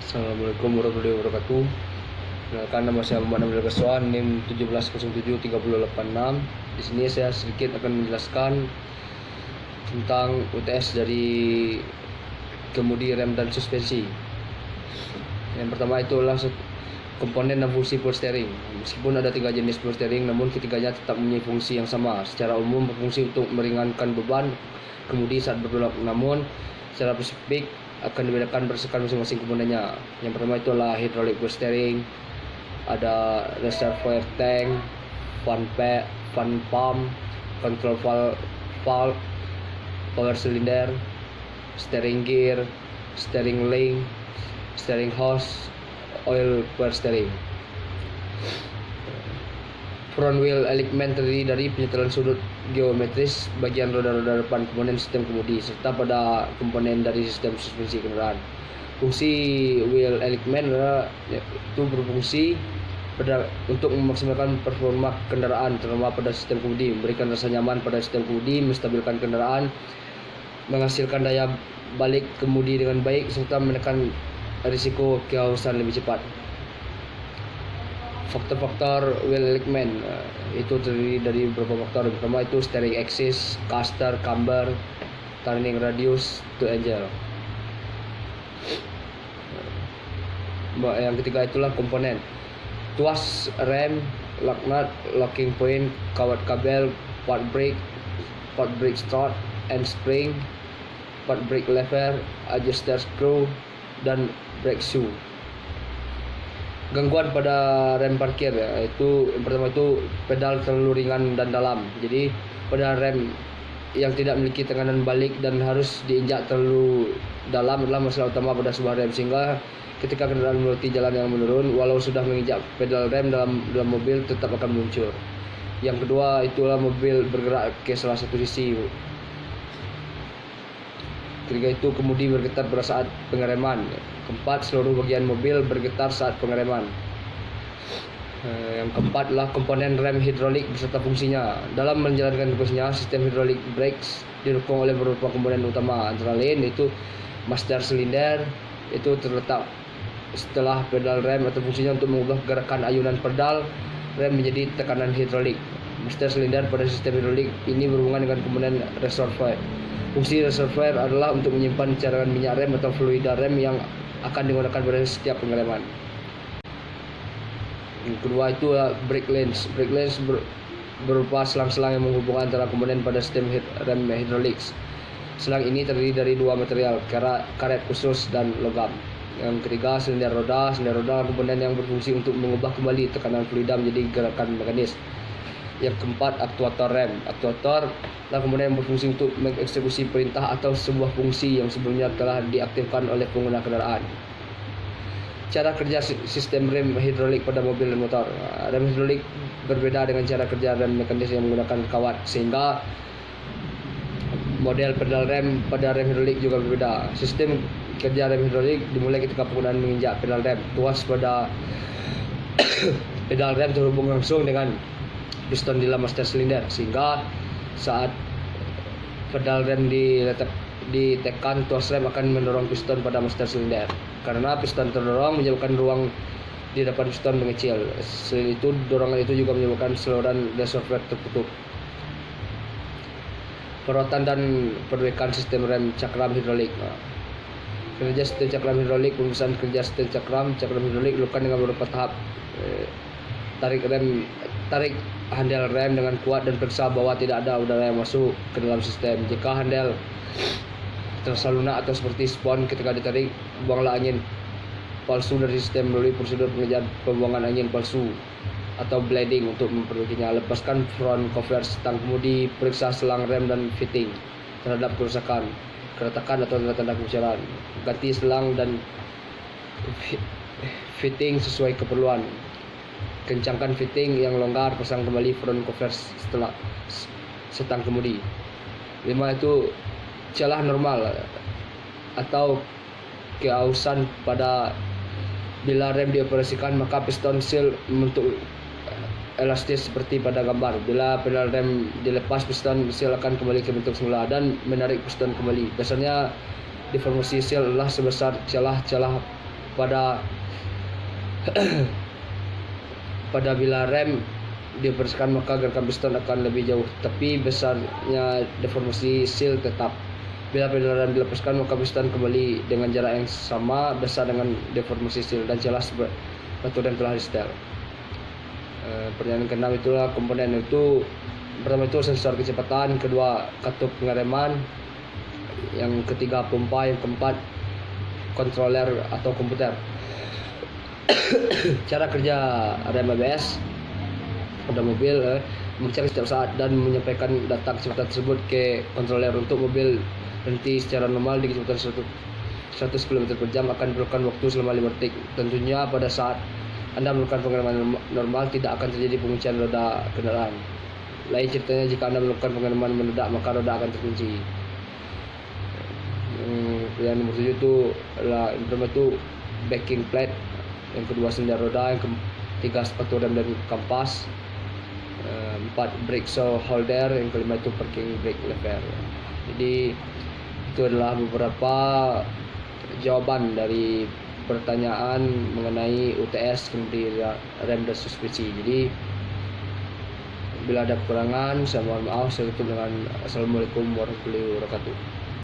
Assalamualaikum warahmatullahi wabarakatuh. Kenalkan, nama saya Muhammad Amir Gaswan, NIM 17073086. Di sini saya sedikit akan menjelaskan tentang UTS dari kemudi, rem, dan suspensi. Yang pertama itu adalah komponen dan fungsi power steering. Meskipun ada 3 jenis power steering, namun ketiganya tetap mempunyai fungsi yang sama. Secara umum berfungsi untuk meringankan beban kemudi saat berbelok, namun secara spesifik akan dibedakan berdasarkan masing-masing komponennya. Yang pertama itu adalah hydraulic power steering, ada reservoir tank, fan pump, control valve, power cylinder, steering gear, steering link, steering hose, oil power steering. Front wheel element terdiri dari penyetelan sudut geometris bagian roda-roda depan komponen sistem kemudi serta pada komponen dari sistem suspensi kendaraan. Fungsi wheel element itu berfungsi untuk memaksimalkan performa kendaraan, terutama pada sistem kemudi, memberikan rasa nyaman pada sistem kemudi, menstabilkan kendaraan, menghasilkan daya balik kemudi dengan baik, serta menekan risiko kehausan lebih cepat. Faktor-faktor wheel element itu terdiri dari beberapa faktor. Yang pertama itu steering axis, caster, camber, turning radius, to angle. Yang ketiga itulah komponen: tuas, rem, lock nut, locking point, kawat kabel, part brake strut and spring, part brake lever, adjuster screw, dan brake shoe. Gangguan pada rem parkir, itu yang pertama itu pedal terlalu ringan dan dalam. Jadi pada rem yang tidak memiliki tekanan balik dan harus diinjak terlalu dalam adalah masalah utama pada sebuah rem, sehingga ketika kendaraan melewati jalan yang menurun, walau sudah menginjak pedal rem dalam mobil tetap akan muncul. Yang kedua itulah mobil bergerak ke salah satu sisi. Ketiga itu kemudi bergetar pada saat pengereman. Keempat, seluruh bagian mobil bergetar saat pengereman. Yang keempat adalah komponen rem hidrolik beserta fungsinya. Dalam menjalankan tugasnya, sistem hydraulic brakes didukung oleh beberapa komponen utama, antara lain itu master silinder, itu terletak setelah pedal rem atau fungsinya untuk mengubah gerakan ayunan pedal rem menjadi tekanan hidrolik. Master silinder pada sistem hidrolik ini berhubungan dengan komponen reservoir. Fungsi reservoir adalah untuk menyimpan cairan minyak rem atau fluida rem yang akan digunakan pada setiap pengereman. Yang kedua itu brake lines. Brake lines berupa selang-selang yang menghubungkan antara komponen pada sistem rem hidrolik. Selang ini terdiri dari 2 material, karet khusus dan logam. Yang ketiga, silinder roda. Silinder roda adalah komponen yang berfungsi untuk mengubah kembali tekanan fluida menjadi gerakan mekanis. Yang keempat, aktuator rem. Aktuator adalah komponen yang berfungsi untuk mengeksekusi perintah atau sebuah fungsi yang sebelumnya telah diaktifkan oleh pengguna kendaraan. Cara kerja sistem rem hidrolik pada mobil dan motor. Rem hidrolik berbeda dengan cara kerja rem mekanis yang menggunakan kawat, sehingga model pedal rem pada rem hidrolik juga berbeda. Sistem kerja rem hidrolik dimulai ketika penggunaan menginjak pedal rem. Tuas pada pedal rem terhubung langsung dengan piston di dalam master silinder, sehingga saat pedal rem ditekan, tuas rem akan mendorong piston pada master silinder. Karena piston terdorong menyebabkan ruang di depan piston mengecil. Selain itu, dorongan itu juga menyebabkan saluran reservoir tertutup. Perawatan dan perbaikan sistem rem cakram hidrolik. Kerja sistem cakram hidrolik. Pemeriksaan kerja sistem cakram hidrolik dilakukan dengan beberapa tahap. Tarik handle rem dengan kuat dan periksa bahwa tidak ada udara yang masuk ke dalam sistem. Jika handle terasa lunak atau seperti spon ketika ditarik, buanglah angin palsu dari sistem melalui prosedur pengejaran pembuangan angin palsu atau bleeding untuk memperbaikinya. Lepaskan front cover stang kemudi, periksa selang rem dan fitting terhadap kerusakan, keretakan atau tanda-tanda kebocoran. Ganti selang dan fitting sesuai keperluan. Kencangkan fitting yang longgar, pasang kembali front cover setelah setang kemudi. 5 itu celah normal atau kehausan pada bila rem dioperasikan, maka piston seal membentuk elastis seperti pada gambar. Bila pedal rem dilepas, piston seal akan kembali ke bentuk semula dan menarik piston kembali. Biasanya deformasi seal adalah sebesar celah-celah pada pada bila rem dibersihkan maka gerakan piston akan lebih jauh, tapi besarnya deformasi seal tetap. Bila pedal rem dilepaskan maka piston kembali dengan jarak yang sama besar dengan deformasi seal dan jelas batu rem telah di-setel. Pertanyaan ke-6 itulah komponen itu. Pertama itu sensor kecepatan, kedua katup pengereman, yang ketiga pompa, yang keempat controller atau komputer. Cara kerja rem ABS pada mobil mengecek setiap saat dan menyampaikan data kecepatan tersebut ke controller. Untuk mobil berhenti secara normal di kecepatan 100 km per jam akan diperlukan waktu selama 5 detik. Tentunya pada saat Anda melakukan pengereman normal tidak akan terjadi penguncian roda kendaraan. Lain ceritanya jika Anda melakukan pengereman mendadak maka roda akan terkunci. Yang nomor 7 itu adalah yang pertama itu backing plate, yang kedua sender roda, yang ketiga sepatu rem dan kampas, 4 brake shoe holder, yang kelima itu parking brake lever. Jadi itu adalah beberapa jawaban dari pertanyaan mengenai UTS kemudian rem dan suspensi. Jadi bila ada kekurangan saya mohon maaf. Saya tutup dengan Assalamualaikum warahmatullahi wabarakatuh.